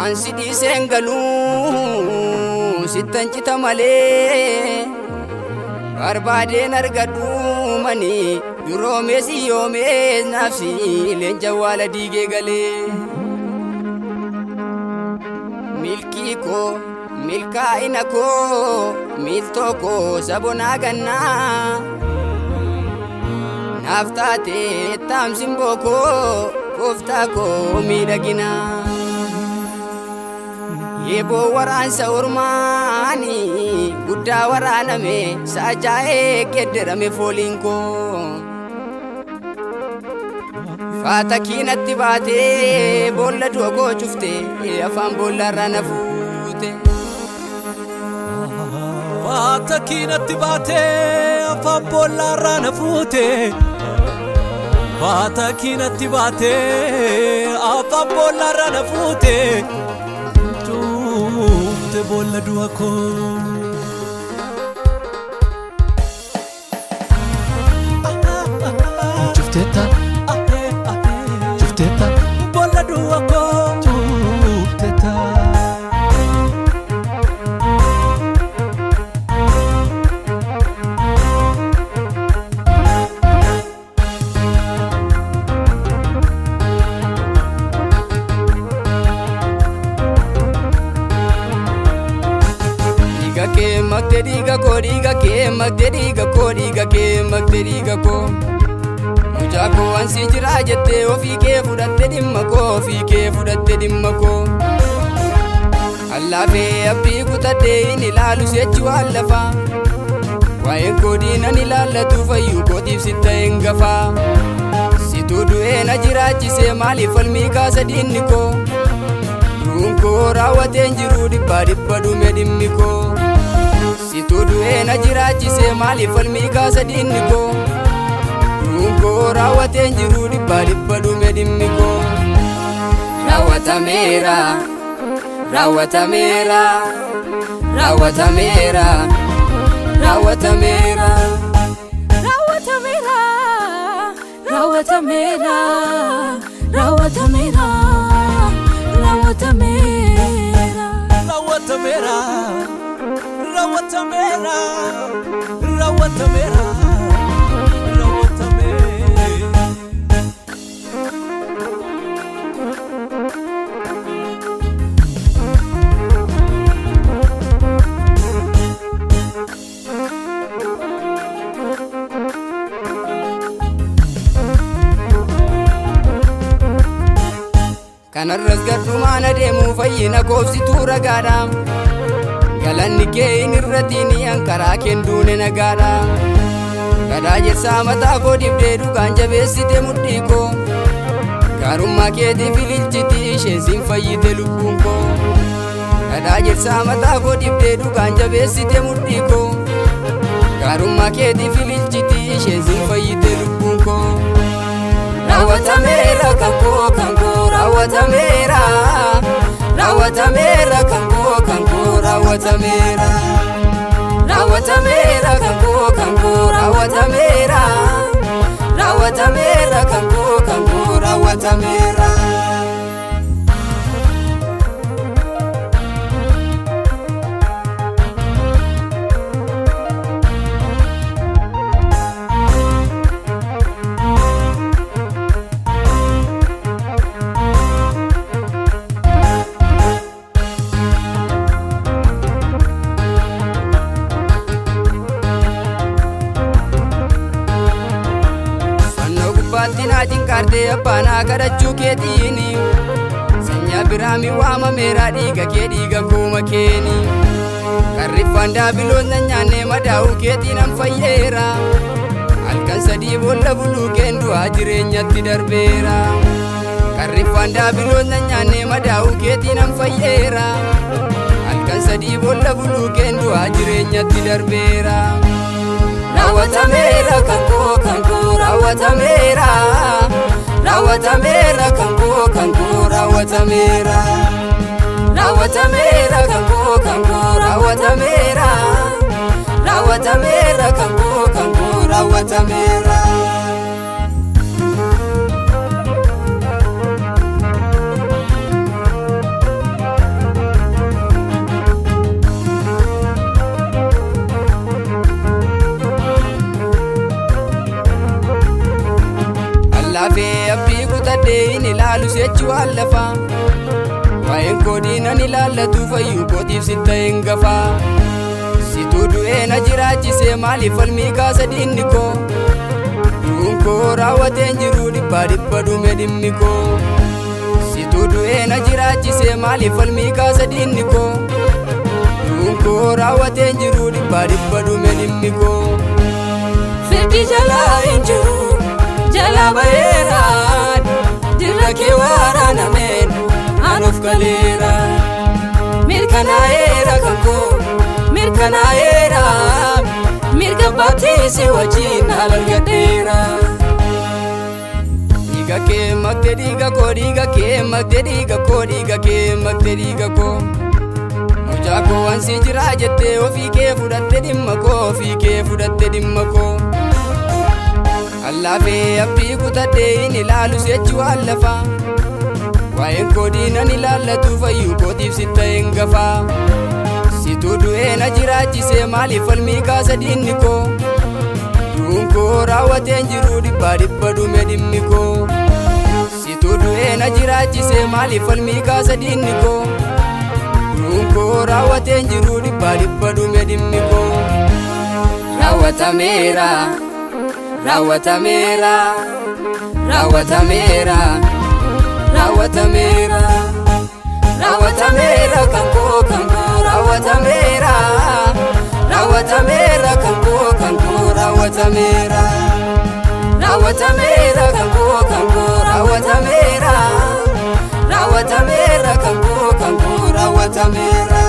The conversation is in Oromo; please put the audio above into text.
ansi dhiiseen galuu sittan cita malee barbaadeen argadhu mani duroomees yoomees naafsi leenca waala diigee galee milkii koo milkaa'ina koo miiltoo koo sabonaa gannaa naaf taatee taamsimboo koo kooftaa koo miidhaginaa Yebo waraansa ormaani guddaa waraaname saachaa'ee gedderame fooliin koo faata kiinatti baatee boolla du'a koo cufte afaan boollarraa na fuute faata kiinatti baatee afaan boollarraa na fuute faata kiinatti baatee afaan boollarraa na fuute te bolla dua ko Jufteta Jufteta bolla dua ko Jufteta magde diga ko mucaa koo ansi jiraa jettee ofii kee fudhatte dhimma koo allaafee abdii kutadhee hin ilaalu seechi waan lafaa waa'een koo diinan ilaallatu fayyuu kootiif sitta hin gafaa situu du'ee na jiraachisee maaliif falmii kaasa diinni koo du'uun koo raawwateen jiruu dhibba dhume dhimmi koo situu du'ee na jiraachisee maaliif falmii kaasa diinni koo du'uun koo raawwateen jiruu dhibba dhume dhimmi koo raawwatameera raawwatameera raawwatameera raawwatameera raawwatameera raawwatameera raawwatameera raawwatameera raawwatameera raawwatameera raawwatameera kanarras gadhumaan adeemuu fayyina koobsituu ragaadha galanni kee hin irratini ankaraa keen duune nagaadha gadaa jirsaa mataa koo dibdee dhugaan jabeessite mudhii koo gaarummaa keetiif ililchiti isheen siin fayyite lubbuun koo gadaa jirsaa mataa koo dibdee dhugaan jabeessite mudhii koo gaarummaa keetiif ililchiti isheen siin fayyite lubbuun koo raawwatameera kan koo raawwatameera raawwatameera kan koo raawwatameera raawwatameera kan koo raawwatameera raawwatameera kan koo raawwatameera Baattinaatiin kaardee abbaanaa kadhachuu keetiini sanyaa biraami waamameera dhiiga kee dhiiga kuuma keeni qarriffaan daabiloon na nyaannee madaa'uu keetiinan fayyeera halkan sadii boolla buluu keen du'aa jireenyatti darbeera qarriffaan daabiloon na nyaannee madaa'uu keetiinan fayyeera halkan sadii boolla buluu keen du'aa jireenyatti darbeera raawwatameera kan koo raawwatameera raawwatameera kan koo raawwatameera raawwatameera kan koo raawwatameera raawwatameera kan koo raawwatameera jechuu allafa waa'een koo diinan ilaallatu fayyuu kootiif sitta hin gafaa situu du'ee na jiraachisee maaliif falmii kaasa diinni koo du'uun koo raawwateen jiru dhibba dhume dhimmi koo situu du'ee na jiraachisee maaliif falmii kaasa diinni koo du'uun koo raawwateen jiru dhibba dhume dhimmi koo firdi jalaa hin jiru jalaa baheeraan dirra kee waraanameen anuuf galeera mirkanaa'eera kan koo mirkanaa'eera mirga baatiisi wajjin haal argadheera dhiiga kee makte dhiiga koo dhiiga kee makte dhiiga koo dhiiga kee makte dhiiga koo mucaa koo wansi jiraa jettee ofii kee fudhatte dhimma koo ofii kee fudhatte dhimma koo allaafee abdii kutadhee hin ilaalu jechuu allafa waa'een koo diinan ilaallatu fayyuu kootiif sitta hin gafaa situu du'ee na jiraachisee maaliif falmii kaasa diinni koo du'uun koo raawwateen jiru dhibba dhume dhimmi koo situu du'ee na jiraachisee maaliif falmii kaasa diinni koo du'uun koo raawwateen jiru dhibba dhume dhimmi koo raawwatameera raawwatameera raawwatameera raawwatameera raawwatameera kan koo raawwatameera raawwatameera kan koo raawwatameera raawwatameera kan koo raawwatameera raawwatameera kan koo raawwatameera